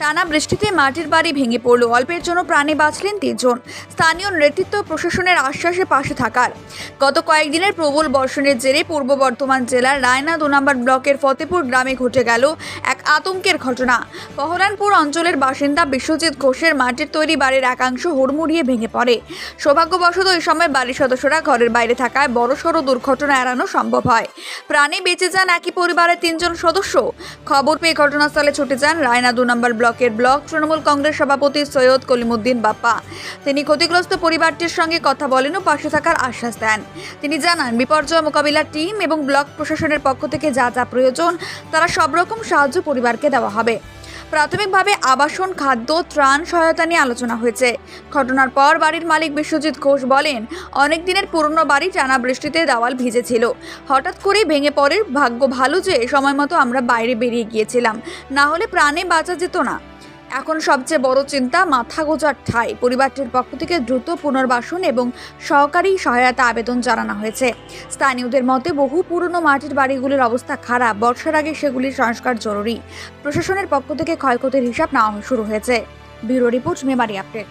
টানা বৃষ্টিতে মাটির বাড়ি ভেঙে পড়ল, অল্পের জন্য প্রাণে বাঁচলেন 3 জন। স্থানীয় নেতৃত্ব প্রশাসনের আশ্বাসে পাশে থাকার। গত কয়েকদিনের প্রবল বর্ষণের জেরে পূর্ব বর্ধমান জেলার রায়না 2 নম্বর ব্লকের ফতেপুর গ্রামে ঘটে গেল এক আতঙ্কের ঘটনা। পহরানপুর অঞ্চলের বাসিন্দা বিশ্বজিৎ ঘোষের মাটির তৈরি বাড়ির একাংশ হুড়মুড়িয়ে ভেঙে পড়ে। সৌভাগ্যবশত এই সময় বাড়ির সদস্যরা ঘরের বাইরে থাকায় বড়সড় দুর্ঘটনা এড়ানো সম্ভব হয়। প্রাণে বেঁচে যান একই পরিবারের 3 জন সদস্য। খবর পেয়ে ঘটনাস্থলে ছুটে যান রায়না 2 নম্বর ব্লকের ব্লক তৃণমূল কংগ্রেস সভাপতি সৈয়দ কলিমুদ্দিন বাপ্পা। তিনি ক্ষতিগ্রস্ত পরিবারটির সঙ্গে কথা বলেন ও পাশে থাকার আশ্বাস দেন। তিনি জানান, বিপর্যয় মোকাবিলার টিম এবং ব্লক প্রশাসনের পক্ষ থেকে যা যা প্রয়োজন তারা সব রকম সাহায্য পরিবারকে দেওয়া হবে। প্রাথমিকভাবে আবাসন, খাদ্য, ত্রাণ সহায়তা নিয়ে আলোচনা হয়েছে। ঘটনার পর বাড়ির মালিক বিশ্বজিৎ ঘোষ বলেন, অনেক দিনের পুরনো বাড়ি টানা বৃষ্টিতে দেওয়াল ভিজেছিল, হঠাৎ করেই ভেঙে পড়ে। ভাগ্য ভালো যে সময় মতো আমরা বাইরে বেরিয়ে গিয়েছিলাম, না হলে প্রাণে বাঁচা যেত না। এখন সবচেয়ে বড় চিন্তা মাথা গোঁজার ঠাঁই। পরিবারটির পক্ষ থেকে দ্রুত পুনর্বাসন এবং সহকারী সহায়তা আবেদন জানানো হয়েছে। স্থানীয়দের মতে, বহু পুরনো মাটির বাড়িগুলির অবস্থা খারাপ, বর্ষার আগে সেগুলির সংস্কার জরুরি। প্রশাসনের পক্ষ থেকে ক্ষয়ক্ষতির হিসাব নেওয়া শুরু হয়েছে। Bureau report, Memari update.